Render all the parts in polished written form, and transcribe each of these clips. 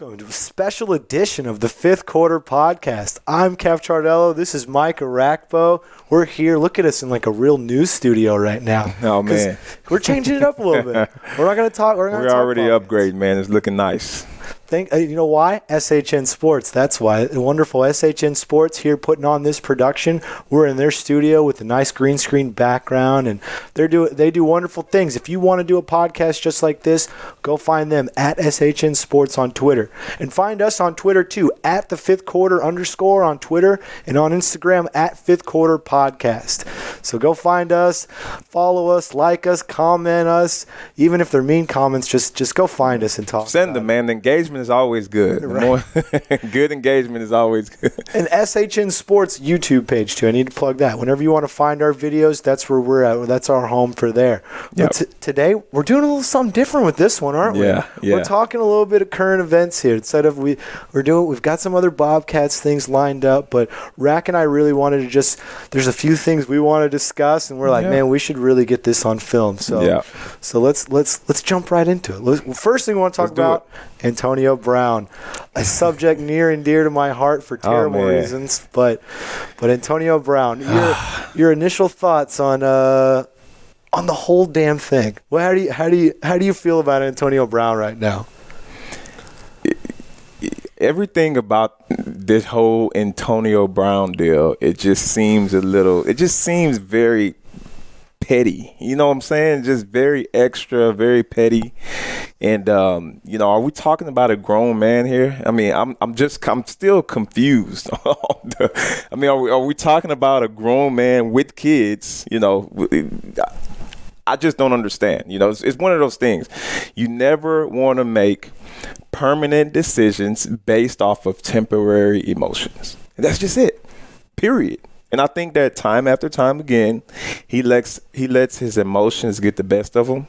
welcome to a special edition of the Fifth Quarter Podcast. I'm Keff Chardello. This is Mike Arakpo. We're here. Look at us in like a real news studio right now. Oh, man. We're changing it up a little bit. We're not going to talk. We're already upgraded, man. It's looking nice. You know why? SHN Sports. That's why. The wonderful SHN Sports here putting on this production. We're in their studio with a nice green screen background, and they do wonderful things. If you want to do a podcast just like this, go find them at SHN Sports on Twitter. And find us on Twitter too, at the Fifth Quarter _ on Twitter, and on Instagram at Fifth Quarter Podcast. So go find us, follow us, like us, comment us. Even if they're mean comments, just go find us and talk. Send them, man. The engagement is always good. Right. Good engagement is always good. And SHN Sports YouTube page too. I need to plug that. Whenever you want to find our videos, that's where we're at. That's our home for there. Yep. But today we're doing a little something different with this one, aren't we? Yeah. We're talking a little bit of current events here. Instead of we've got some other Bobcats things lined up, but Rak and I really wanted to there's a few things we want to discuss, and we're like, man, we should really get this on film. So let's jump right into it. First thing we want to talk about. Antonio Brown, a subject near and dear to my heart for terrible reasons, but Antonio Brown, your initial thoughts on the whole damn thing. Well, how do you feel about Antonio Brown right now? Everything about this whole Antonio Brown deal, it just seems very petty. You know what I'm saying? Just very extra, very petty. And are we talking about a grown man here? I mean, I'm still confused. Are we talking about a grown man with kids? I just don't understand. It's one of those things. You never want to make permanent decisions based off of temporary emotions. And that's just it. Period. And I think that time after time again, he lets his emotions get the best of him,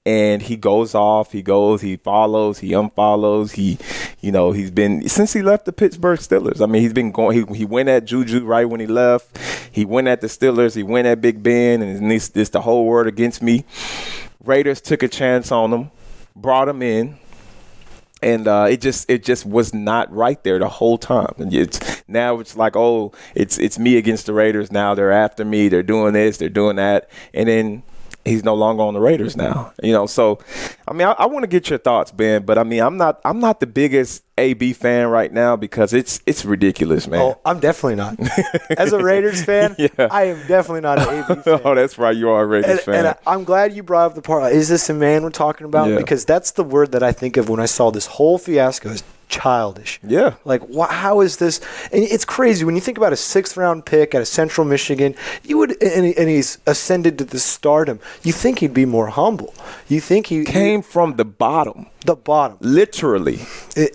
and he goes off. He follows, he unfollows. He's been since he left the Pittsburgh Steelers. I mean, he's been going. He went at Juju right when he left. He went at the Steelers. He went at Big Ben, and it's the whole world against me. Raiders took a chance on him, brought him in. And it just was not right there the whole time. And now it's like, it's me against the Raiders. Now they're after me. They're doing this. They're doing that. And then he's no longer on the Raiders now. So I mean, I want to get your thoughts, Ben. But I mean, I'm not the biggest AB fan right now because it's ridiculous, man. Oh, I'm definitely not. As a Raiders fan, I am definitely not an AB fan. Oh, that's right. You are a Raiders fan. And I'm glad you brought up the part. Is this a man we're talking about? Yeah. Because that's the word that I think of when I saw this whole fiasco. Is childish. Yeah. Like, how is this? And it's crazy when you think about a 6th-round pick out of Central Michigan. You would, and he's ascended to the stardom. You think he'd be more humble. You think he came from the bottom. The bottom. Literally.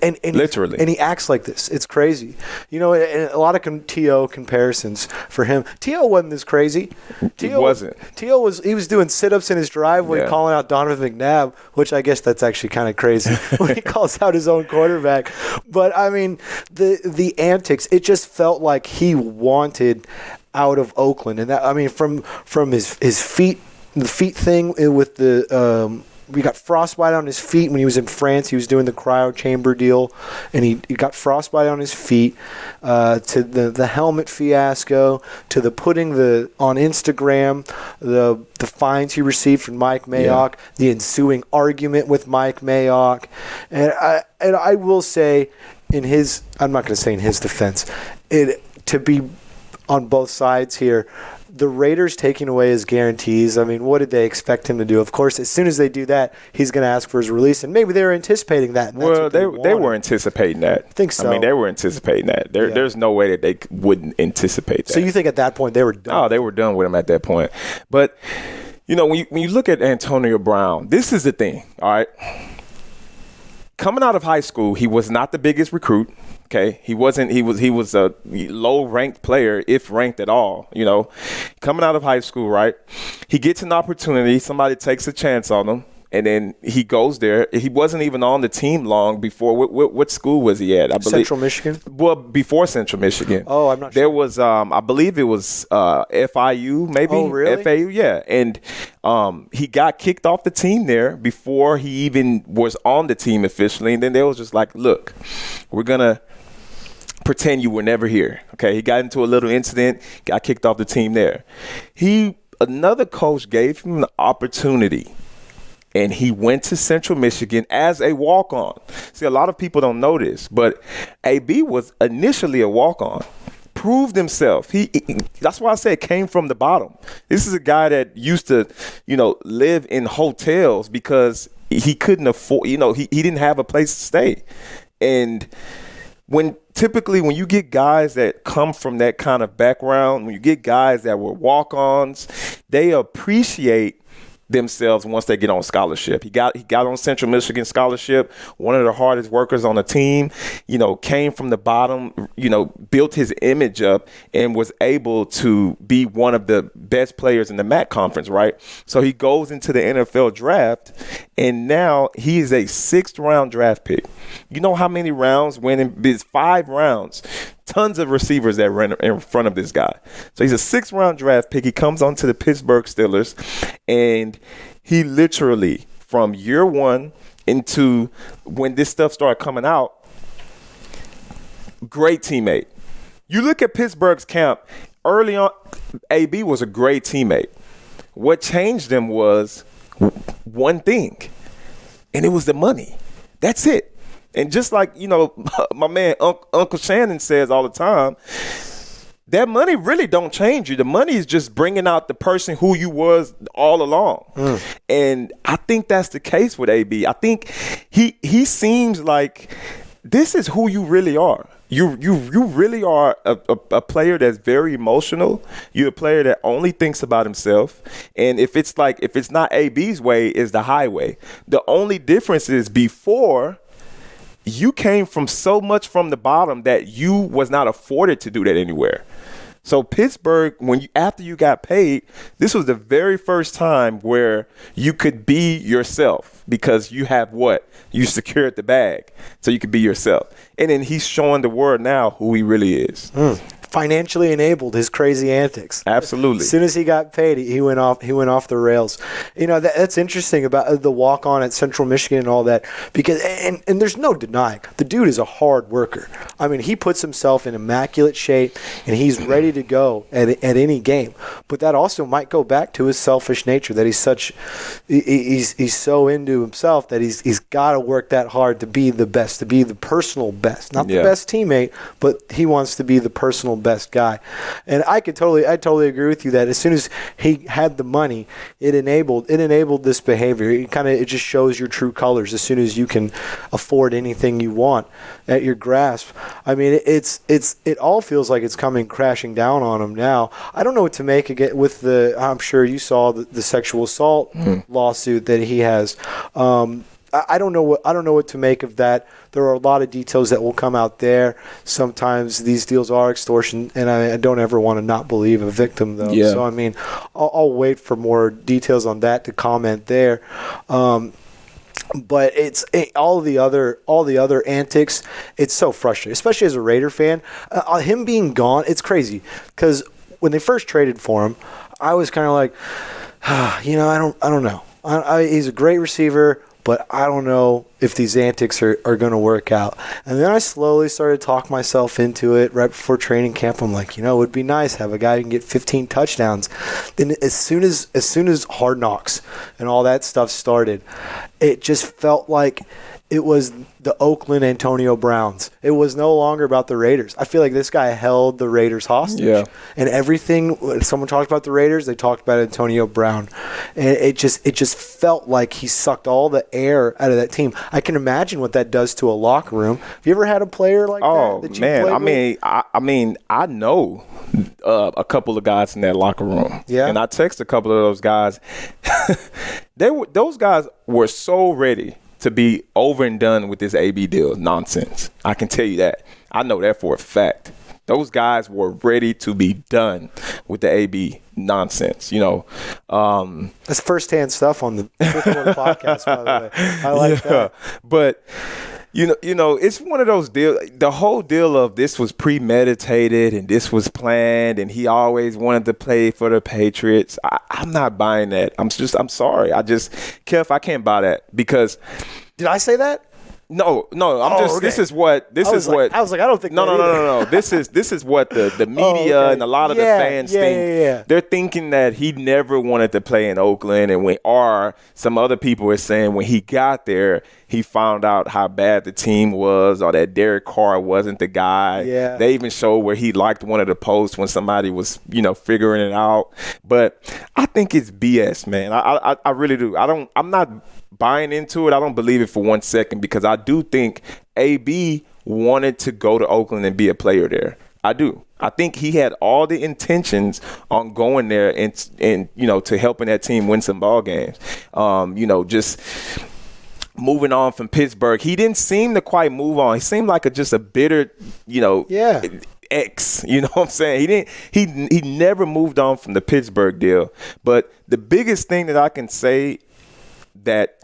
And literally. And he acts like this. It's crazy. And a lot of T.O. comparisons for him. T.O. wasn't this crazy. He wasn't. T.O. was doing sit-ups in his driveway calling out Donovan McNabb, which I guess that's actually kind of crazy when he calls out his own quarterback. But, I mean, the antics, it just felt like he wanted out of Oakland. And that, I mean, from his feet, the feet thing with the we got frostbite on his feet when he was in France. He was doing the cryo chamber deal, and he got frostbite on his feet, to the helmet fiasco, to the putting on Instagram, the fines he received from Mike Mayock, the ensuing argument with Mike Mayock. And I will say, I'm not going to say in his defense, to be on both sides here, the Raiders taking away his guarantees, I mean, what did they expect him to do? Of course, as soon as they do that, he's going to ask for his release, and maybe they were anticipating that. Well, they were anticipating that. I think so. I mean, they were anticipating that. There's no way that they wouldn't anticipate that. So you think at that point they were done? Oh, they were done with him at that point. But, when you look at Antonio Brown, this is the thing, all right? Coming out of high school, he was not the biggest recruit. Okay, he was a low-ranked player, if ranked at all, Coming out of high school, right? He gets an opportunity. Somebody takes a chance on him, And then he goes there. He wasn't even on the team long before. What school was he at? I believe Central Michigan? Well, before Central Michigan. Oh, I'm not sure. There was, I believe it was FIU, maybe. Oh, really? FAU, yeah. And he got kicked off the team there before he even was on the team officially. And then they was just like, look, we're going to pretend you were never here. Okay, he got into a little incident, got kicked off the team there. Another coach gave him the opportunity, and he went to Central Michigan as a walk-on. See, a lot of people don't know this, but AB was initially a walk-on. Proved himself. He that's why I said came from the bottom. This is a guy that used to, live in hotels because he couldn't afford, he didn't have a place to stay. And typically when you get guys that come from that kind of background, when you get guys that were walk-ons, they appreciate themselves once they get on scholarship. He got on Central Michigan scholarship, one of the hardest workers on the team, came from the bottom, built his image up and was able to be one of the best players in the MAC conference, right? So he goes into the NFL draft, and now he is a 6th round draft pick. You know how many rounds went in? It's 5 rounds. Tons of receivers that ran in front of this guy. So he's a 6th round draft pick. He comes onto the Pittsburgh Steelers, and he literally, from year one into when this stuff started coming out, great teammate. You look at Pittsburgh's camp, early on, AB was a great teammate. What changed him was one thing, and it was the money. That's it. And just like, my man Uncle Shannon says all the time, that money really don't change you. The money is just bringing out the person who you was all along. And I think that's the case with AB. I think he seems like this is who you really are. You really are a player that's very emotional. You're a player that only thinks about himself. And if it's not AB's way, it's the highway. The only difference is before you came from so much from the bottom that you was not afforded to do that anywhere. So Pittsburgh, after you got paid, this was the very first time where you could be yourself because you have what? You secured the bag so you could be yourself. And then he's showing the world now who he really is. Financially enabled his crazy antics. Absolutely. As soon as he got paid, he went off the rails. That's interesting about the walk-on at Central Michigan and all that, because and there's no denying the dude is a hard worker. I mean, he puts himself in immaculate shape and he's ready to go at any game. But that also might go back to his selfish nature, that he's so into himself that he's got to work that hard to be the best, to be the personal best, not the best teammate, but he wants to be the personal best guy. And I totally agree with you that as soon as he had the money, it enabled this behavior. It just shows your true colors as soon as you can afford anything you want at your grasp. I mean, it all feels like it's coming crashing down on him now. I don't know what to make again with I'm sure you saw the sexual assault lawsuit that he has. I don't know what to make of that. There are a lot of details that will come out there. Sometimes these deals are extortion, and I don't ever want to not believe a victim, though. Yeah. So I mean, I'll wait for more details on that to comment there. But all the other antics. It's so frustrating, especially as a Raider fan. Him being gone, it's crazy because when they first traded for him, I was kind of like, I don't know. He's a great receiver, but I don't know if these antics are going to work out. And then I slowly started to talk myself into it right before training camp. I'm like, it would be nice to have a guy who can get 15 touchdowns. Then as soon as Hard Knocks and all that stuff started, it just felt like it was the Oakland Antonio Browns. It was no longer about the Raiders. I feel like this guy held the Raiders hostage. Yeah. And everything, when someone talked about the Raiders, they talked about Antonio Brown. And it just felt like he sucked all the air out of that team. I can imagine what that does to a locker room. Have you ever had a player like that you man, played with? I know a couple of guys in that locker room. Yeah. And I text a couple of those guys. Those guys were so ready to be over and done with this AB deal nonsense. I can tell you that. I know that for a fact. Those guys were ready to be done with the AB nonsense, you know. That's firsthand stuff on the Fifth Quarter podcast, by the way. I like that. But you know, it's one of those deals. The whole deal of this was premeditated and this was planned, and he always wanted to play for the Patriots. I'm not buying that. I'm sorry. Keff, I can't buy that because. Did I say that? No. Okay. This is what. I was like, I don't think. No. This is what the media and a lot of the fans think. Yeah. They're thinking that he never wanted to play in Oakland, and some other people are saying when he got there, he found out how bad the team was, or that Derek Carr wasn't the guy. Yeah. They even showed where he liked one of the posts when somebody was, figuring it out. But I think it's BS, man. I really do. I'm not buying into it. I don't believe it for 1 second, because I do think AB wanted to go to Oakland and be a player there. I do. I think he had all the intentions on going there and to helping that team win some ball games. Just moving on from Pittsburgh, he didn't seem to quite move on. He seemed like just a bitter, ex. You know what I'm saying? He never moved on from the Pittsburgh deal. But the biggest thing that I can say that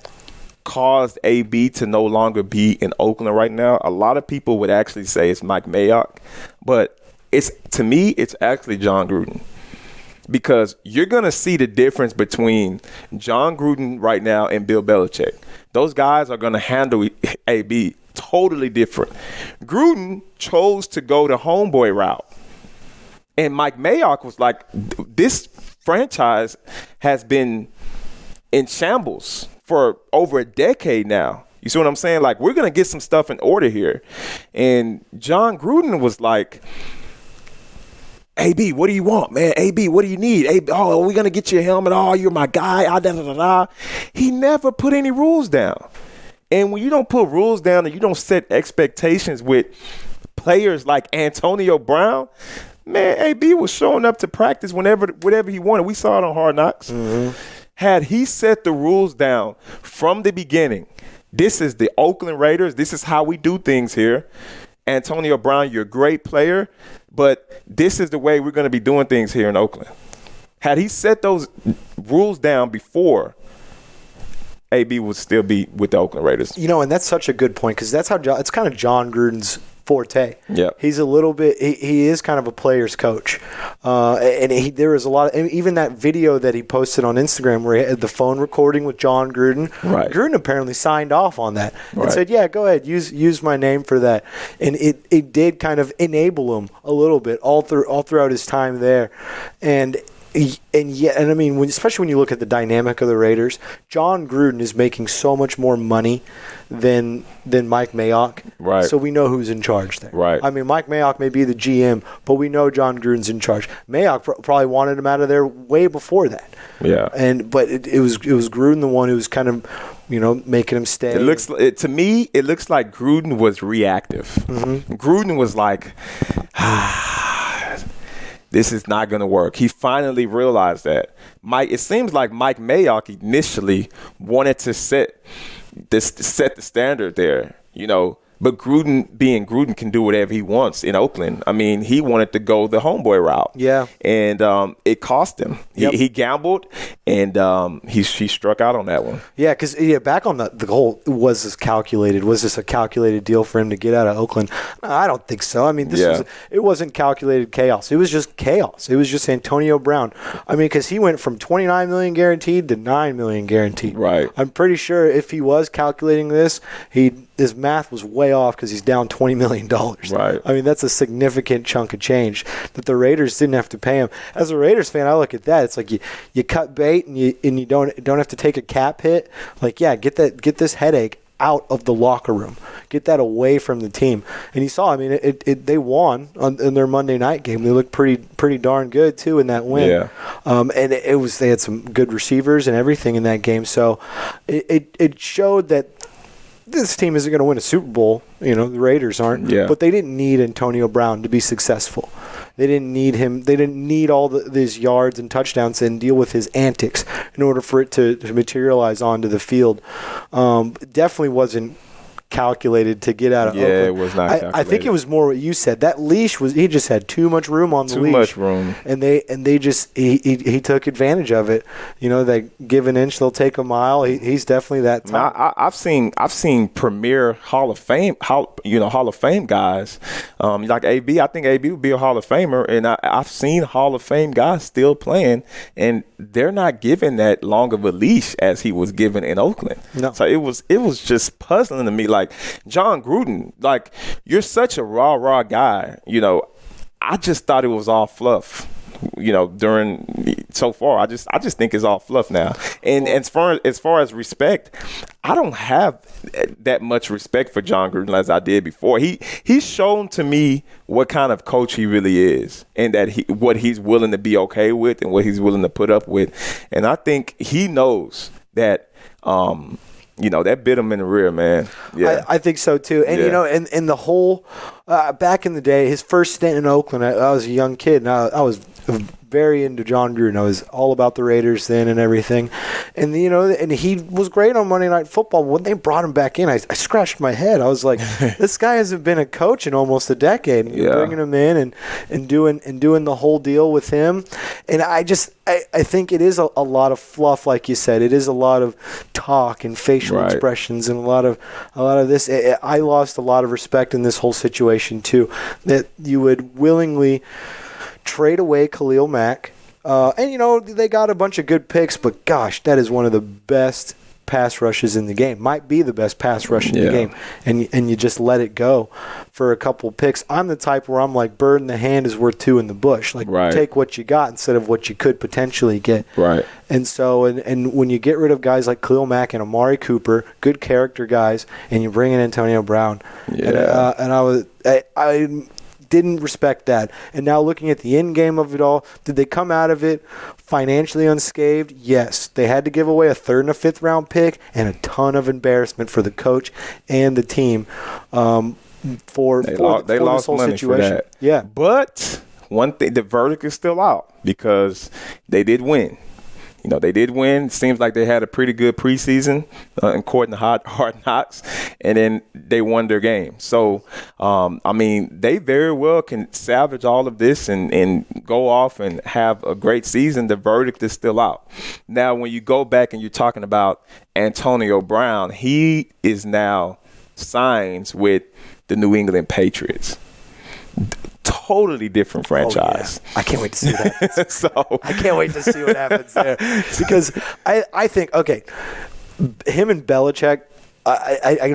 caused AB to no longer be in Oakland right now, a lot of people would actually say it's Mike Mayock, but to me it's actually John Gruden, because you're gonna see the difference between John Gruden right now and Bill Belichick. Those guys are gonna handle AB totally different. Gruden chose to go the homeboy route, and Mike Mayock was like, this franchise has been in shambles for over a decade now. You see what I'm saying? Like, we're going to get some stuff in order here. And John Gruden was like, AB, what do you want, man? AB, what do you need? AB, are we going to get you a helmet? Oh, you're my guy. He never put any rules down. And when you don't put rules down and you don't set expectations with players like Antonio Brown, man, AB was showing up to practice whatever he wanted. We saw it on Hard Knocks. Mm-hmm. Had he set the rules down from the beginning, this is the Oakland Raiders, this is how we do things here. Antonio Brown, you're a great player, but this is the way we're going to be doing things here in Oakland. Had he set those rules down before, AB would still be with the Oakland Raiders. And that's such a good point, because that's how it's kind of John Gruden's forte. Yeah, he's a little bit. He is kind of a player's coach, and there was a lot of, even that video that he posted on Instagram where he had the phone recording with John Gruden. Right. Gruden apparently signed off on that and said, "Yeah, go ahead, use my name for that." And it did kind of enable him a little bit all throughout his time there, and I mean, especially when you look at the dynamic of the Raiders, John Gruden is making so much more money than Mike Mayock. Right. So we know who's in charge there. Right. I mean, Mike Mayock may be the GM, but we know John Gruden's in charge. Mayock probably wanted him out of there way before that. Yeah. But it was Gruden the one who was kind of, making him stay. To me, it looks like Gruden was reactive. Mm-hmm. Gruden was like, this is not going to work. He finally realized that. It seems like Mike Mayock initially wanted to set the standard there, But Gruden can do whatever he wants in Oakland. I mean, he wanted to go the homeboy route. Yeah. And it cost him. He gambled, and he struck out on that one. Yeah, because back on the whole, was this a calculated deal for him to get out of Oakland? I don't think so. I mean, it wasn't calculated chaos. It was just chaos. It was just Antonio Brown. I mean, because he went from $29 million guaranteed to $9 million guaranteed. Right. I'm pretty sure if he was calculating this, his math was way off, because he's down $20 million. Right. I mean, that's a significant chunk of change that the Raiders didn't have to pay him. As a Raiders fan, I look at that. It's like you cut bait and you don't have to take a cap hit. Like, yeah, get this headache out of the locker room. Get that away from the team. And you saw, I mean, they won in their Monday night game. They looked pretty darn good too in that win. Yeah. And they had some good receivers and everything in that game. So it showed that this team isn't going to win a Super Bowl. The Raiders aren't. Yeah. But they didn't need Antonio Brown to be successful. They didn't need him. They didn't need all these yards and touchdowns and deal with his antics in order for it to materialize onto the field. It definitely wasn't calculated to get out of Oakland. it was not calculated. I think it was more what you said. That leash he just had too much room on the leash. Too much room. And they just he took advantage of it. They give an inch, they'll take a mile. He's definitely that type. I've seen premier Hall of Fame guys like AB. I think AB would be a Hall of Famer, and I've seen Hall of Fame guys still playing, and they're not given that long of a leash as he was given in Oakland. No. So it was just puzzling to me. Like John Gruden, like you're such a raw guy. I just thought it was all fluff. During so far, I just think it's all fluff now. And as far as respect, I don't have that much respect for John Gruden as I did before. He's shown to me what kind of coach he really is, and that what he's willing to be okay with and what he's willing to put up with. And I think he knows that. That bit him in the rear, man. Yeah, I think so too. And and the whole back in the day, his first stint in Oakland, I was a young kid, and I was very into John Gruden. I was all about the Raiders then and everything. And, and he was great on Monday Night Football. When they brought him back in, I scratched my head. I was like, this guy hasn't been a coach in almost a decade. And you're bringing him in and doing the whole deal with him. And I think it is a lot of fluff, like you said. It is a lot of talk and facial expressions and a lot of this. I lost a lot of respect in this whole situation too, that you would willingly trade away Khalil Mack. And, they got a bunch of good picks, but gosh, that is one of the best pass rushes in the game. Might be the best pass rush in the game. And you just let it go for a couple picks. I'm the type where I'm like, bird in the hand is worth two in the bush. Like, take what you got instead of what you could potentially get. Right. And so, and when you get rid of guys like Khalil Mack and Amari Cooper, good character guys, and you bring in Antonio Brown. Yeah. And I didn't respect that. And now looking at the end game of it all, did they come out of it financially unscathed? Yes. They had to give away a 3rd and a 5th round pick and a ton of embarrassment for the coach and the team for this whole situation. For that. Yeah. But one thing, the verdict is still out because they did win. They did win. Seems like they had a pretty good preseason, according to Hard Knocks, and then they won their game. So, they very well can salvage all of this and go off and have a great season. The verdict is still out. Now, when you go back and you're talking about Antonio Brown, he is now signed with the New England Patriots. Totally different franchise. I can't wait to see what happens. I can't wait to see what happens there. Because I think, him and Belichick, I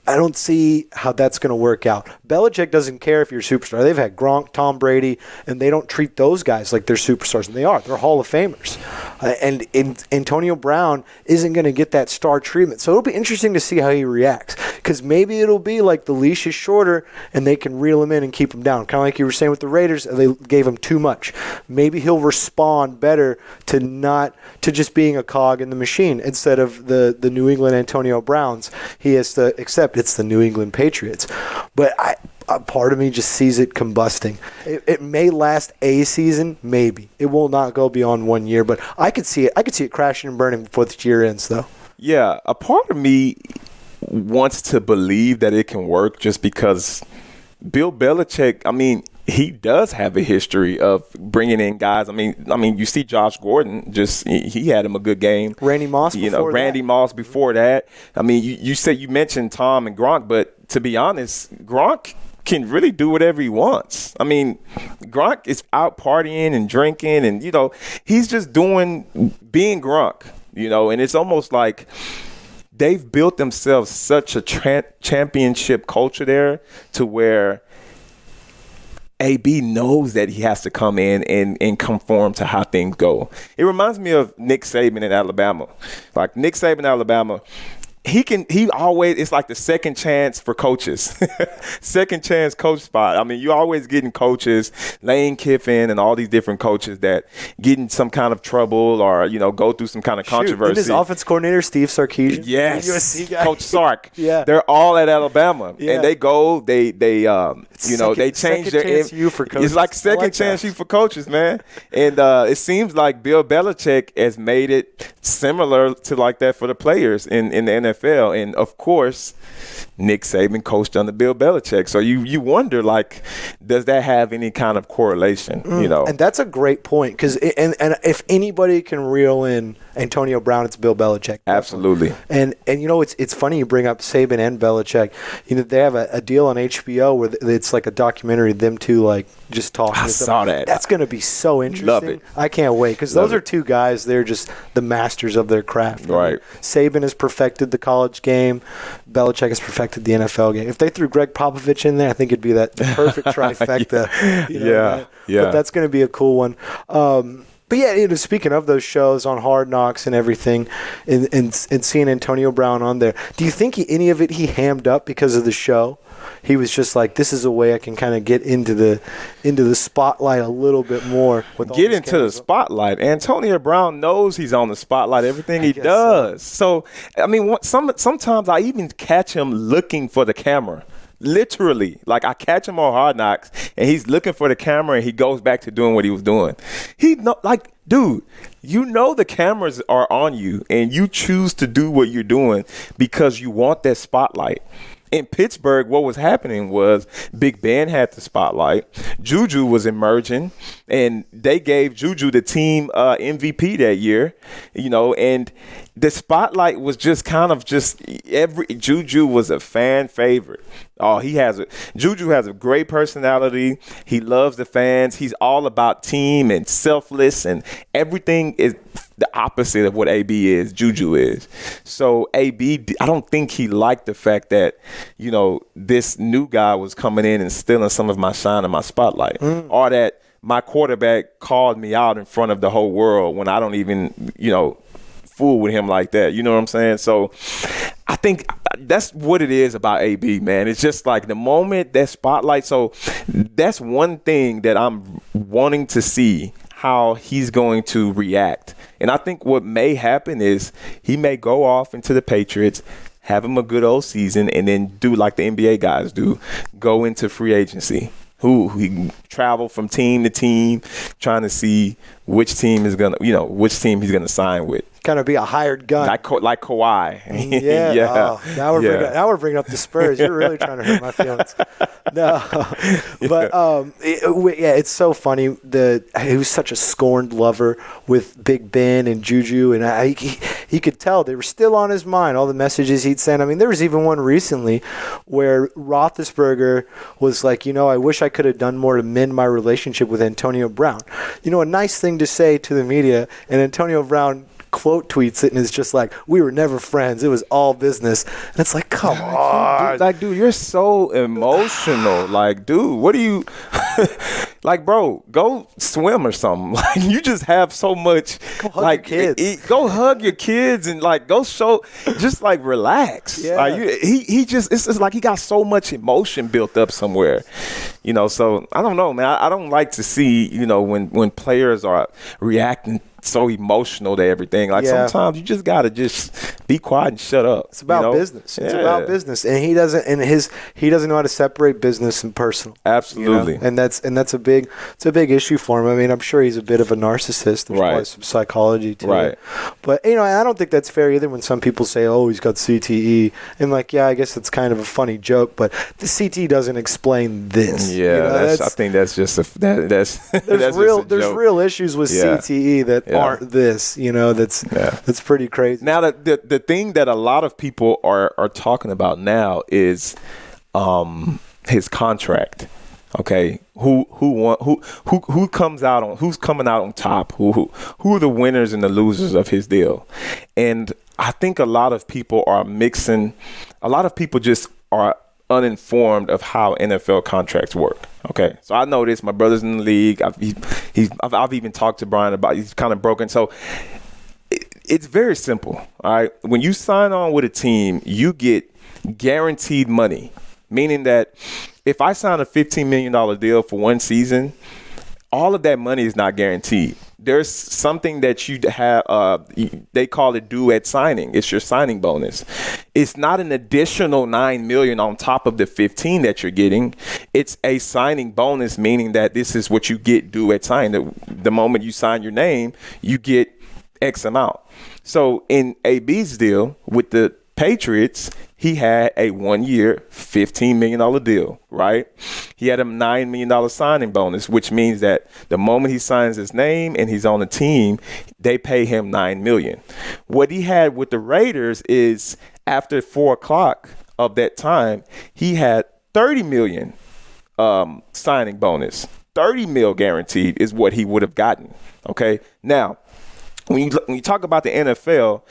don't see how that's going to work out. Belichick doesn't care if you're a superstar. They've had Gronk, Tom Brady, and they don't treat those guys like they're superstars. And they are. They're Hall of Famers. And Antonio Brown isn't going to get that star treatment. So it'll be interesting to see how he reacts. Because maybe it'll be like the leash is shorter and they can reel him in and keep him down. Kind of like you were saying with the Raiders, they gave him too much. Maybe he'll respond better to just being a cog in the machine instead of the New England Antonio Browns. He has to accept it's the New England Patriots. But a part of me just sees it combusting. It may last a season, maybe. It will not go beyond 1 year, but I could see it crashing and burning before the year ends, though. Yeah, a part of me wants to believe that it can work just because Bill Belichick, he does have a history of bringing in guys. You see Josh Gordon, he had him a good game. Randy Moss before that. You mentioned Tom and Gronk, but to be honest, Gronk can really do whatever he wants. Gronk is out partying and drinking and, he's just being Gronk, and it's almost like they've built themselves such a championship culture there to where AB knows that he has to come in and conform to how things go. It reminds me of Nick Saban in Alabama. Like Nick Saban in Alabama, it's like the second chance for coaches. Second chance coach spot. You always getting coaches, Lane Kiffin and all these different coaches that get in some kind of trouble or, go through some kind of controversy. His offense coordinator, Steve Sarkisian. Yes. USC guy. Coach Sark. Yeah. They're all at Alabama. Yeah. And they go, they change their chance you for coaches. It's like second chance you for coaches, man. And it seems like Bill Belichick has made it similar to like that for the players in the NFL. NFL. And of course, Nick Saban coached under Bill Belichick. So you wonder, like, does that have any kind of correlation? You know, and that's a great point, because and if anybody can reel in Antonio Brown, it's Bill Belichick. Definitely. Absolutely. And you know, it's funny you bring up Saban and Belichick. You know, they have a deal on HBO where it's like a documentary of them two, like, just talking. I saw that. That's going to be so interesting. Love it. I can't wait, because those are two guys. They're just the masters of their craft. Right. I mean, Saban has perfected the college game. Belichick has perfected the NFL game. If they threw Greg Popovich in there, I think it'd be that perfect trifecta. Yeah. You know, Yeah. But that's going to be a cool one. But yeah, you know, speaking of those shows on Hard Knocks and everything, and seeing Antonio Brown on there, do you think any of it he hammed up because of the show? He was just like, this is a way I can kind of get into the spotlight a little bit more. Get into the spotlight. Antonio Brown knows he's on the spotlight, everything he does. So, I mean, sometimes I even catch him looking for the camera. Literally, like, I catch him on Hard Knocks and he's looking for the camera and he goes back to doing what he was doing. Dude, you know the cameras are on you and you choose to do what you're doing because you want that spotlight. In Pittsburgh, what was happening was Big Ben had the spotlight. Juju was emerging, and they gave Juju the team MVP that year, you know, and the spotlight was just kind of Juju was a fan favorite. Oh, Juju has a great personality. He loves the fans. He's all about team and selfless, and everything is the opposite of what AB is, Juju is. So AB, I don't think he liked the fact that, you know, this new guy was coming in and stealing some of my shine and my spotlight, or that my quarterback called me out in front of the whole world when I don't even, you know, fool with him like that. You know what I'm saying? So I think that's what it is about AB, man. It's just like the moment, that spotlight. So that's one thing that I'm wanting to see, how he's going to react. And I think what may happen is he may go off into the Patriots, have him a good old season, and then do like the NBA guys do, go into free agency. Who he travel from team to team, trying to see which team he's gonna sign with. Kind of be a hired gun, like Kawhi. Yeah. Yeah. Oh, now we're bringing up the Spurs. You're really trying to hurt my feelings. No, but it's so funny that he was such a scorned lover with Big Ben and Juju, and he could tell they were still on his mind. All the messages he'd send. I mean, there was even one recently where Roethlisberger was like, you know, I wish I could have done more to mend my relationship with Antonio Brown. You know, a nice thing to say to the media, and Antonio Brown quote tweets it and is just like, we were never friends, it was all business. And it's like, come on, dude, you're so emotional. Like, dude, what do you like, bro, go swim or something. Like, you just have so much. Go hug your kids. Go hug your kids and like go show, just like relax. Yeah. Like, it's like he got so much emotion built up somewhere, you know. So I don't know, man. I don't like to see, you know, when players are reacting so emotional to everything. Like, sometimes you just gotta just be quiet and shut up. It's about business. It's about business, and he doesn't know how to separate business and personal. Absolutely, you know? And that's a big issue for him. I mean, I'm sure he's a bit of a narcissist. There's probably some psychology to it. But you know, I don't think that's fair either. When some people say, "Oh, he's got CTE," and like, yeah, I guess it's kind of a funny joke, but the CTE doesn't explain this. Yeah, you know, I think that's just there's real issues with CTE that aren't this. You know, that's pretty crazy. Now, the thing that a lot of people are talking about now is his contract. Okay, who's coming out on top? Who are the winners and the losers of his deal? And I think a lot of people are mixing. A lot of people just are uninformed of how NFL contracts work. Okay, so I know this. My brother's in the league. I've even talked to Brian about. He's kind of broken. So it's very simple. All right, when you sign on with a team, you get guaranteed money, meaning that if I sign a $15 million deal for one season, all of that money is not guaranteed. There's something that you have, they call it due at signing. It's your signing bonus. It's not an additional $9 million on top of the 15 that you're getting. It's a signing bonus, meaning that this is what you get due at signing. The moment you sign your name, you get X amount. So in AB's deal with the Patriots, he had a 1-year, $15 million deal, right? He had a $9 million signing bonus, which means that the moment he signs his name and he's on the team, they pay him $9 million. What he had with the Raiders is after 4 o'clock of that time, he had $30 million signing bonus. $30 million guaranteed is what he would have gotten, okay? Now, when you talk about the NFL,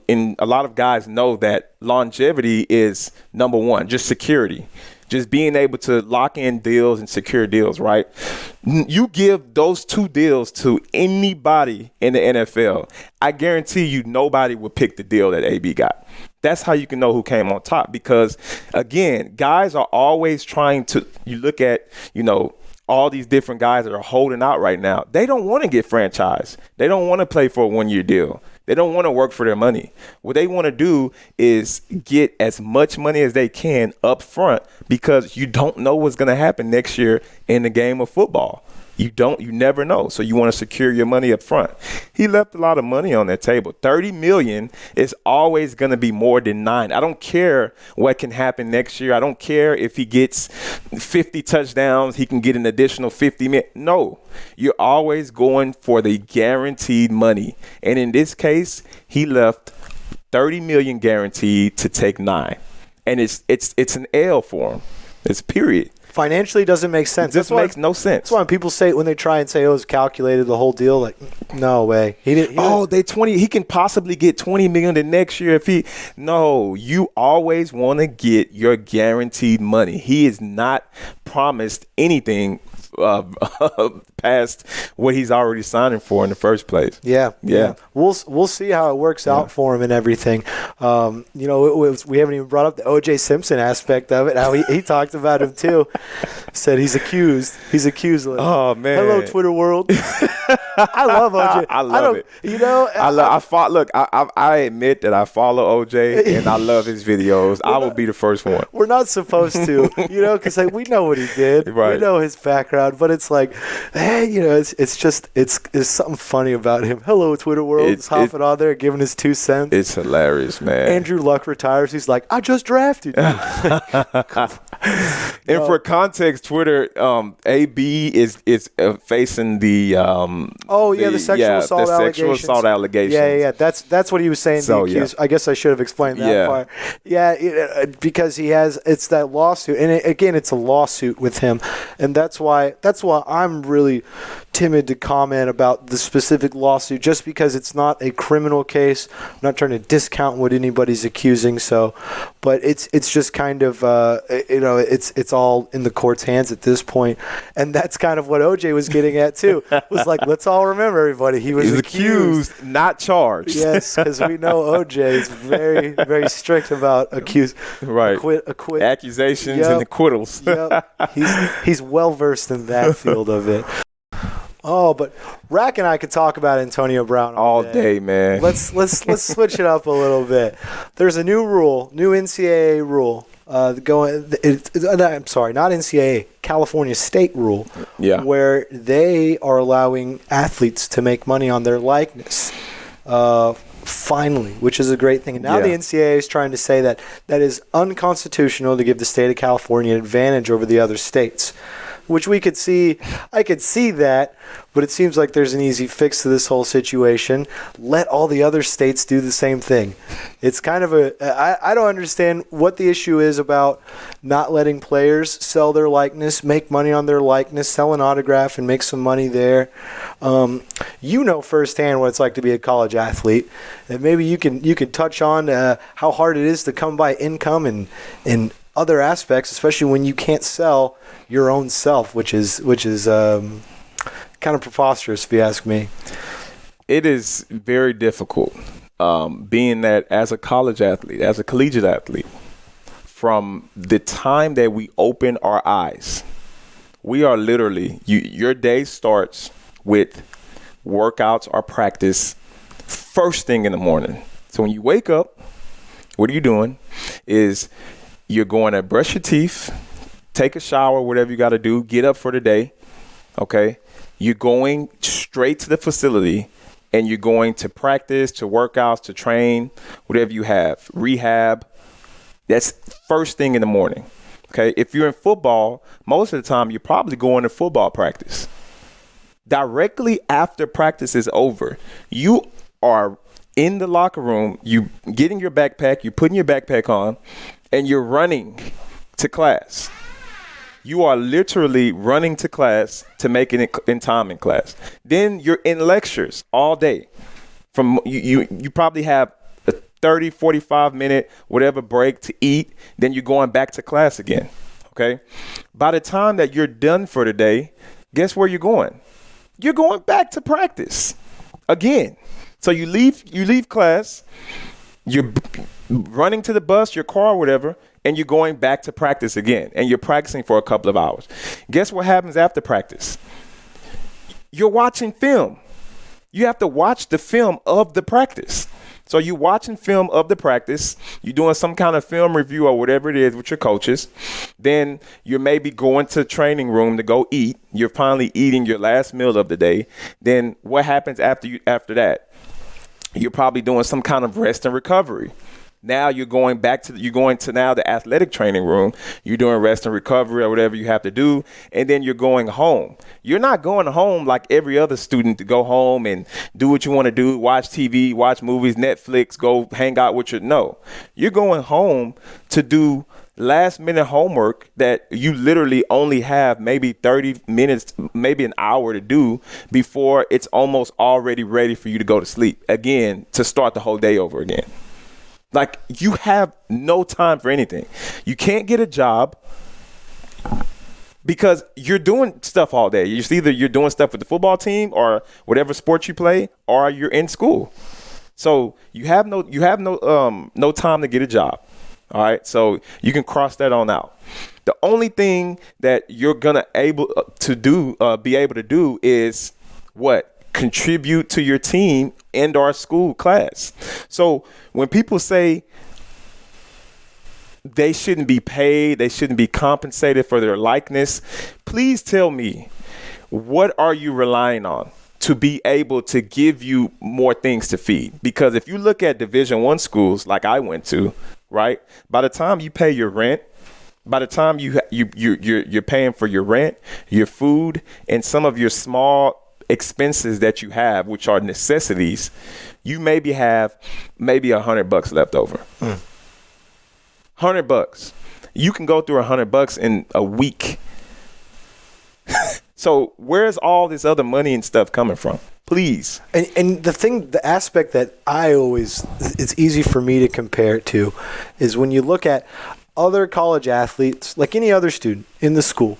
and a lot of guys know that longevity is number one, just security, just being able to lock in deals and secure deals, right? You give those 2 deals to anybody in the NFL, I guarantee you nobody would pick the deal that AB got. That's how you can know who came on top because, again, guys are always trying to – you look at, all these different guys that are holding out right now, they don't want to get franchised. They don't want to play for a 1-year deal. They don't want to work for their money. What they want to do is get as much money as they can up front because you don't know what's going to happen next year in the game of football. You never know. So you want to secure your money up front. He left a lot of money on that table. $30 million is always going to be more than 9. I don't care what can happen next year. I don't care if he gets 50 touchdowns, he can get an additional 50 million. No, you're always going for the guaranteed money. And in this case, he left $30 million guaranteed to take 9. And it's an L for him. It's period. Financially doesn't make sense. This makes no sense. That's why when people say, when they try and say, it was calculated, the whole deal, like, no way. He can possibly get $20 million the next year no, you always want to get your guaranteed money. He is not promised anything past what he's already signing for in the first place. Yeah. We'll see how it works out for him and everything. We haven't even brought up the O.J. Simpson aspect of it. How he talked about him too. Said he's accused. Oh man! Hello, Twitter world. I love O.J. I love it. I admit that I follow O.J. and I love his videos. I will be the first one. We're not supposed to, because we know what he did. Right. We know his background. But it's like, hey, it's something funny about him. Hello, Twitter world. He's hopping on there, giving his 2 cents. It's hilarious, man. Andrew Luck retires. He's like, I just drafted you. And for context, Twitter, AB is facing the the sexual assault allegations. Yeah. That's what he was saying. So, I guess I should have explained that part. Yeah, because it's that lawsuit, and it's a lawsuit with him, and that's why I'm really timid to comment about the specific lawsuit, just because it's not a criminal case. I'm not trying to discount what anybody's accusing, but it's just kind of it's all in the court's hands at this point, and that's kind of what OJ was getting at too. It was like, let's all remember, everybody, he was accused, not charged. Yes, because we know OJ is very, very strict about right, acquit accusations and acquittals. He's well versed in that field of it. Oh, but Rak and I could talk about Antonio Brown all day, man. Let's switch it up a little bit. There's a new NCAA rule. Not NCAA, California state rule, where they are allowing athletes to make money on their likeness. Finally, which is a great thing. And now the NCAA is trying to say that is unconstitutional to give the state of California an advantage over the other states, which we could see. I could see that, but it seems like there's an easy fix to this whole situation. Let all the other states do the same thing. It's kind of I don't understand what the issue is about not letting players sell their likeness, make money on their likeness, sell an autograph and make some money there. Firsthand what it's like to be a college athlete, and maybe you can touch on how hard it is to come by income and other aspects, especially when you can't sell your own self, which is kind of preposterous, if you ask me. It is very difficult, being that as a college athlete, as a collegiate athlete, from the time that we open our eyes, we are literally, your day starts with workouts or practice first thing in the morning. So when you wake up, what are you doing is you're going to brush your teeth, take a shower, whatever you got to do, get up for the day, okay? You're going straight to the facility, and you're going to practice, to workouts, to train, whatever you have, rehab. That's first thing in the morning. Okay. If you're in football, most of the time you're probably going to football practice. Directly after practice is over, you are in the locker room, you getting your backpack, you're putting your backpack on, and you're running to class. You are literally running to class to make it in time in class. Then you're in lectures all day. From you probably have a 30, 45 minute, whatever break to eat. Then you're going back to class again. Okay. By the time that you're done for the day, guess where you're going? You're going back to practice again. So you leave class, you're running to the bus, your car, whatever, and you're going back to practice again. And you're practicing for a couple of hours. Guess what happens after practice? You're watching film. You have to watch the film of the practice. So you're watching film of the practice, you're doing some kind of film review or whatever it is with your coaches. Then you're maybe going to the training room to go eat. You're finally eating your last meal of the day. Then what happens after that? You're probably doing some kind of rest and recovery. Now you're going to now the athletic training room. You're doing rest and recovery or whatever you have to do. And then you're going home. You're not going home like every other student to go home and do what you want to do, watch TV, watch movies, Netflix, go hang out with no. You're going home to do last minute homework that you literally only have maybe 30 minutes, maybe an hour to do before it's almost already ready for you to go to sleep again, to start the whole day over again. Like, you have no time for anything. You can't get a job because you're doing stuff all day. Either you're doing stuff with the football team or whatever sport you play, or you're in school. So you have no time to get a job. All right. So you can cross that on out. The only thing that you're gonna be able to do is what? Contribute to your team and our school class. So when people say they shouldn't be paid, they shouldn't be compensated for their likeness, please tell me, what are you relying on to be able to give you more things to feed? Because if you look at Division I schools like I went to, right, by the time you pay your rent, by the time you're paying for your rent, your food, and some of your small expenses that you have, which are necessities, you maybe have $100 left over. $100. You can go through $100 in a week. So where's all this other money and stuff coming from? Please. And the aspect that it's easy for me to compare it to is when you look at other college athletes, like any other student in the school,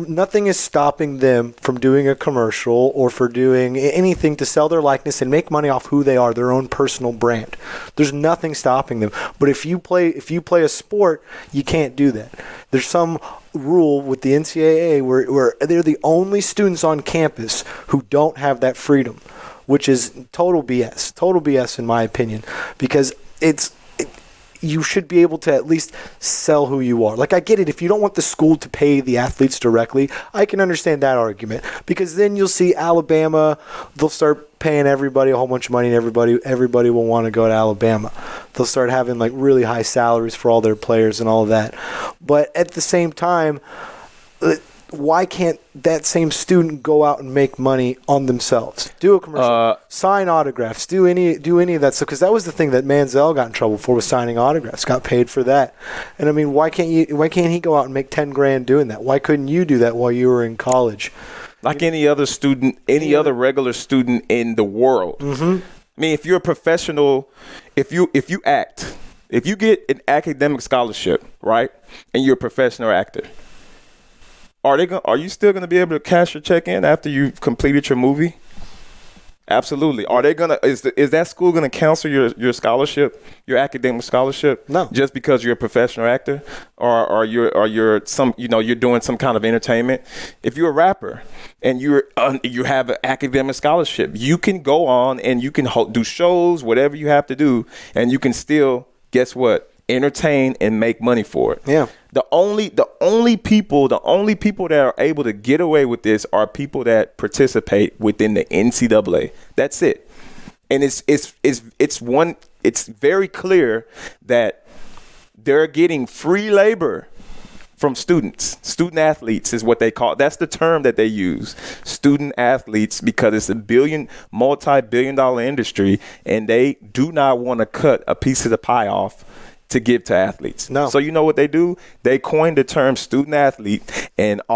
nothing is stopping them from doing a commercial or for doing anything to sell their likeness and make money off who they are, their own personal brand. There's nothing stopping them. But if you play a sport, you can't do that. There's some rule with the NCAA where they're the only students on campus who don't have that freedom, which is total BS in my opinion, because you should be able to at least sell who you are. Like, I get it. If you don't want the school to pay the athletes directly, I can understand that argument. Because then you'll see Alabama, they'll start paying everybody a whole bunch of money, and everybody will want to go to Alabama. They'll start having, like, really high salaries for all their players and all of that. But at the same time, why can't that same student go out and make money on themselves? Do a commercial, sign autographs, do any of that stuff. Because that was the thing that Manziel got in trouble for, was signing autographs. Got paid for that. And I mean, why can't he go out and make $10,000 doing that? Why couldn't you do that while you were in college? Like any other student, any other regular student in the world. Mm-hmm. I mean, if you're a professional, if you act, if you get an academic scholarship, right, and you're a professional actor, are you still going to be able to cash your check in after you've completed your movie? Absolutely. Are they going to is that school going to cancel your scholarship, your academic scholarship? No. Just because you're a professional actor or you're some, you're doing some kind of entertainment. If you're a rapper and you have an academic scholarship, you can go on and you can do shows, whatever you have to do, and you can still, guess what? entertain and make money for it. Yeah. The only people that are able to get away with this are people that participate within the NCAA. That's it. And it's very clear that they're getting free labor from student athletes is what they call it. That's the term that they use, student athletes, because it's a multi-billion-dollar industry, and they do not want to cut a piece of the pie off to give to athletes. No. So you know what they do? They coined the term student athlete, and a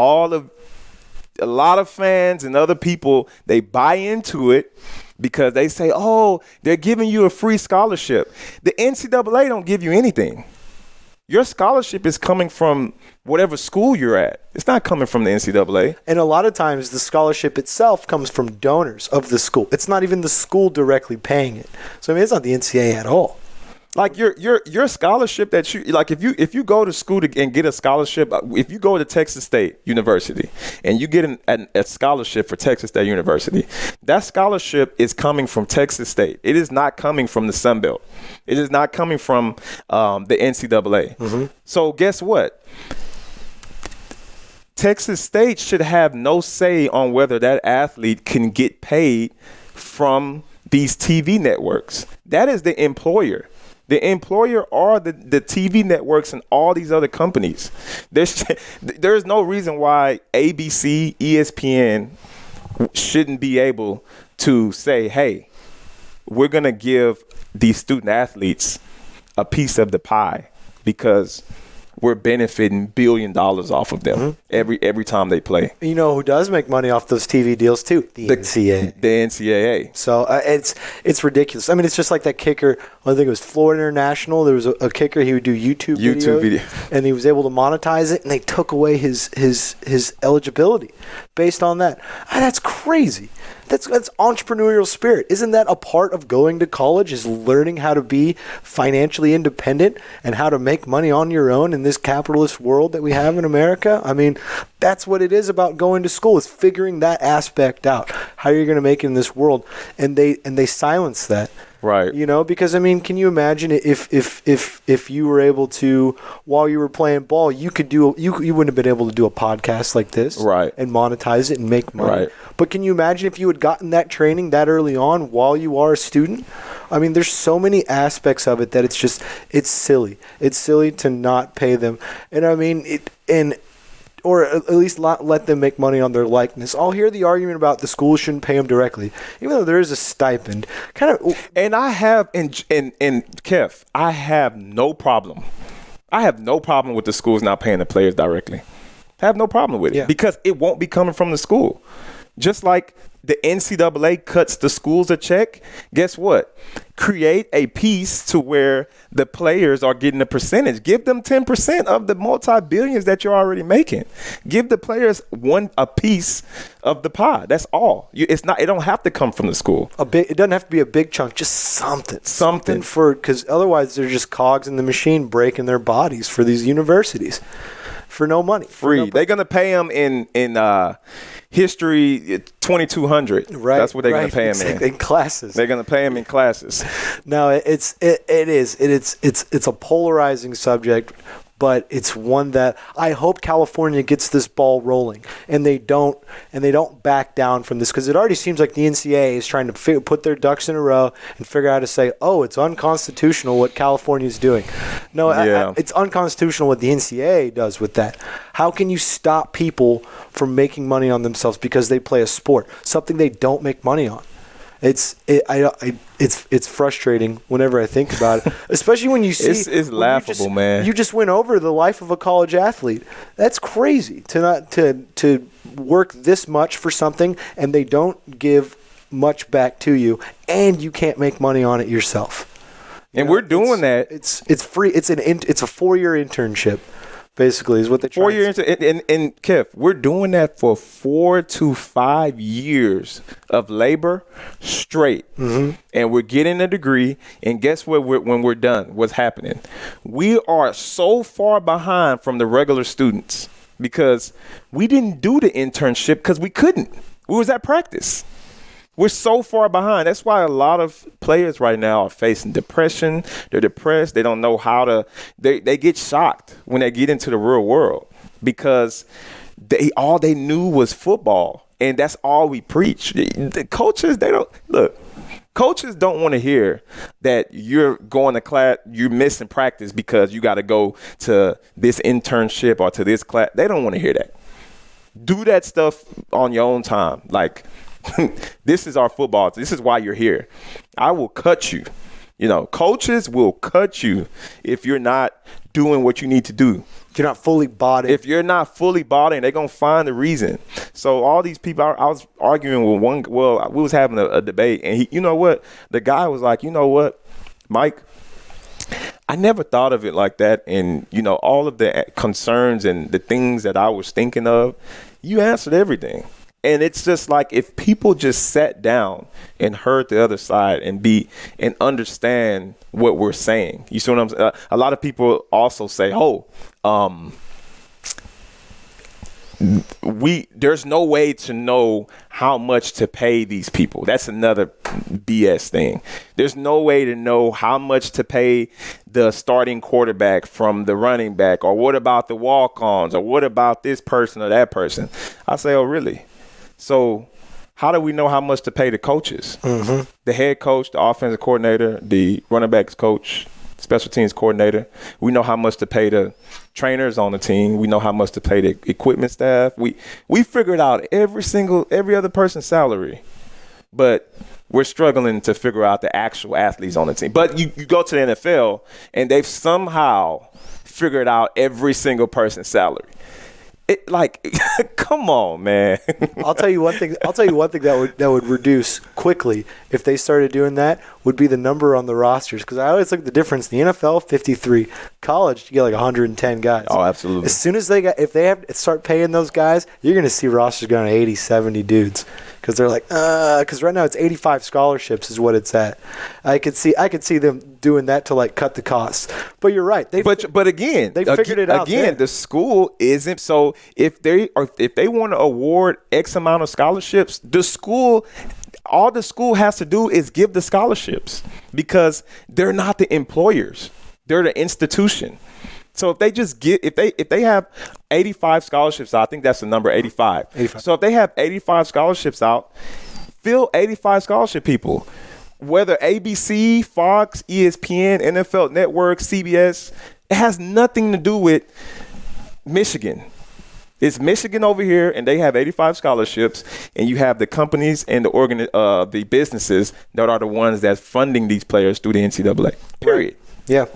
lot of fans and other people, they buy into it because they say, oh, they're giving you a free scholarship. The NCAA don't give you anything. Your scholarship is coming from whatever school you're at. It's not coming from the NCAA. And a lot of times the scholarship itself comes from donors of the school. It's not even the school directly paying it. So I mean, it's not the NCAA at all. Like your scholarship that you like, if you go to school and get a scholarship, if you go to Texas State University and you get a scholarship for Texas State University, that scholarship is coming from Texas State. It is not coming from the Sun Belt. It is not coming from the NCAA. Mm-hmm. So guess what? Texas State should have no say on whether that athlete can get paid from these TV networks. That is the employer. The employer are the TV networks and all these other companies. There's no reason why ABC, ESPN shouldn't be able to say, hey, we're going to give these student athletes a piece of the pie because we're benefiting $1 billion off of them every time they play. You know who does make money off those TV deals too? The NCAA. The NCAA. So it's ridiculous. I mean, it's just like that kicker. I think it was Florida International. There was a kicker. He would do YouTube video, and he was able to monetize it, and they took away his eligibility based on that. That's crazy. That's entrepreneurial spirit. Isn't that a part of going to college, is learning how to be financially independent and how to make money on your own in this capitalist world that we have in America? I mean, that's what it is about going to school, is figuring that aspect out, how you're going to make it in this world. And they silence that. Right. You know, because I mean, can you imagine if you were able to, while you were playing ball, you wouldn't have been able to do a podcast like this, right, and monetize it and make money. Right. But can you imagine if you had gotten that training that early on while you are a student? I mean, there's so many aspects of it that it's silly. It's silly to not pay them. And I mean, or at least let them make money on their likeness. I'll hear the argument about the school shouldn't pay them directly, even though there is a stipend. And I have, in Keff, I have no problem. I have no problem with the schools not paying the players directly. I have no problem with it because it won't be coming from the school. Just like the NCAA cuts the schools a check, guess what? Create a piece to where the players are getting a percentage. Give them 10% of the multi-billions that you're already making. Give the players a piece of the pie. That's all. It don't have to come from the school. It doesn't have to be a big chunk. Just something because otherwise they're just cogs in the machine breaking their bodies for these universities for no money. Free. They're gonna pay them in history 2200. Right. That's what they're gonna pay them in classes. They're gonna pay them in classes. No, it's a polarizing subject, but it's one that I hope California gets this ball rolling, and they don't back down from this, because it already seems like the NCAA is trying to put their ducks in a row and figure out how to say, oh, it's unconstitutional what California is doing. No, it's unconstitutional what the NCAA does with that. How can you stop people from making money on themselves because they play a sport, something they don't make money on? It's frustrating whenever I think about it, especially when you see it's laughable, man. You just went over the life of a college athlete. That's crazy to work this much for something and they don't give much back to you, and you can't make money on it yourself. And we're doing that. It's free. It's a 4-year internship. Basically, is what they try. 4 years, and Keff, we're doing that for 4 to 5 years of labor straight, and we're getting a degree. And guess what? When we're done, what's happening? We are so far behind from the regular students because we didn't do the internship because we couldn't. We was at practice. We're so far behind. That's why a lot of players right now are facing depression. They're depressed. They don't know how to – they get shocked when they get into the real world because all they knew was football, and that's all we preach. The coaches, they don't – look, coaches don't want to hear that you're going to class, you're missing practice because you got to go to this internship or to this class. They don't want to hear that. Do that stuff on your own time. Like – this is our football. This is why you're here. I will cut you. Coaches will cut you if you're not doing what you need to do. If you're not fully bought in. If you're not fully bought in, they're going to find the reason. So all these people, I was arguing with one. Well, we was having a debate, and he, you know what? The guy was like, you know what, Mike? I never thought of it like that. And, all of the concerns and the things that I was thinking of, you answered everything. And it's just like if people just sat down and heard the other side and understand what we're saying. You see what I'm saying? A lot of people also say, there's no way to know how much to pay these people. That's another BS thing. There's no way to know how much to pay the starting quarterback from the running back, or what about the walk-ons, or what about this person or that person. I say, oh, really? So how do we know how much to pay the coaches? Mm-hmm. The head coach, the offensive coordinator, the running backs coach, special teams coordinator. We know how much to pay the trainers on the team. We know how much to pay the equipment staff. We figured out every other person's salary, but we're struggling to figure out the actual athletes on the team. But you go to the NFL and they've somehow figured out every single person's salary. Come on, man. I'll tell you one thing that would reduce quickly if they started doing that would be the number on the rosters. Because I always look at the difference. In the NFL, 53. College, you get like 110 guys. Oh, absolutely. As soon as if they have to start paying those guys, you're going to see rosters going to 80, 70 dudes. Because they're like, because right now it's 85 scholarships is what it's at. I could see them doing that to cut the costs. But you're right. But again, they figured it out. Again, the school isn't. So if they want to award X amount of scholarships, all the school has to do is give the scholarships because they're not the employers. They're the institution. So if they have 85 scholarships out, I think that's the number, 85. So if they have 85 scholarships out, fill 85 scholarship people. Whether ABC, Fox, ESPN, NFL Network, CBS, it has nothing to do with Michigan. It's Michigan over here, and they have 85 scholarships, and you have the companies and the businesses that are the ones that's funding these players through the NCAA. Period. Yeah.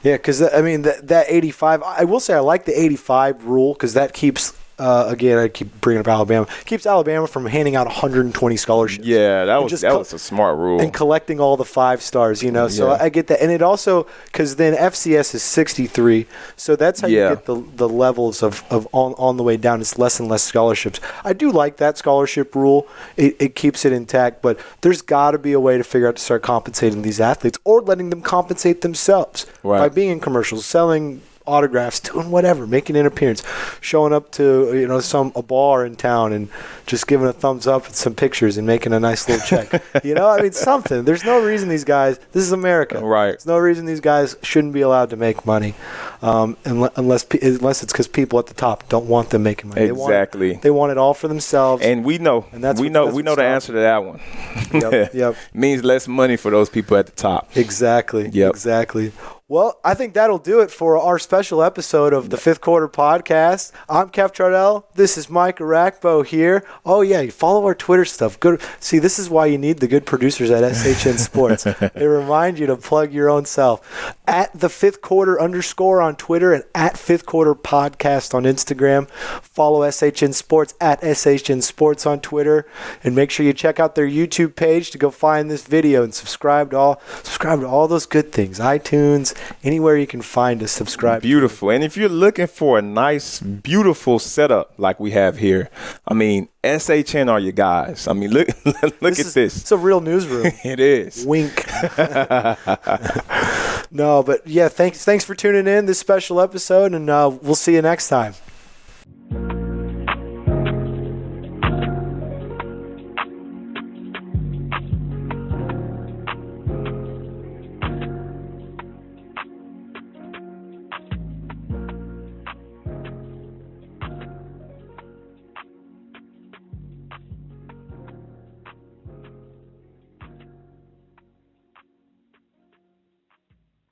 Yeah, because, that 85 – I will say I like the 85 rule because that keeps again, I keep bringing up Alabama. Keeps Alabama from handing out 120 scholarships. Yeah, that was a smart rule. And collecting all the 5 stars, So I get that. And it also – because then FCS is 63. So that's how you get the levels of on the way down. It's less and less scholarships. I do like that scholarship rule. It keeps it intact. But there's got to be a way to figure out to start compensating these athletes or letting them compensate themselves by being in commercials, selling – autographs, doing whatever, making an appearance, showing up to a bar in town and just giving a thumbs up with some pictures and making a nice little check. Something. There's no reason these guys. This is America, right? There's no reason these guys shouldn't be allowed to make money, unless it's because people at the top don't want them making money. Exactly. They want it all for themselves, and we know. And we know the answer to that one. Yep. Means less money for those people at the top. Exactly. Yep. Exactly. Well, I think that'll do it for our special episode of the Fifth Quarter Podcast. I'm Keff Trardell. This is Mike Arakbo here. Oh, yeah, you follow our Twitter stuff. Good. See, this is why you need the good producers at SHN Sports. They remind you to plug your own self. At the Fifth Quarter _ on Twitter and at Fifth Quarter Podcast on Instagram. Follow SHN Sports at SHN Sports on Twitter. And make sure you check out their YouTube page to go find this video and subscribe to all those good things. iTunes, anywhere you can find us, subscribe. Beautiful. And if you're looking for a nice, beautiful setup like we have here, SHN are your guys. Look at this. It's a real newsroom. It is. Wink. No, but yeah, thanks for tuning in this special episode, and we'll see you next time.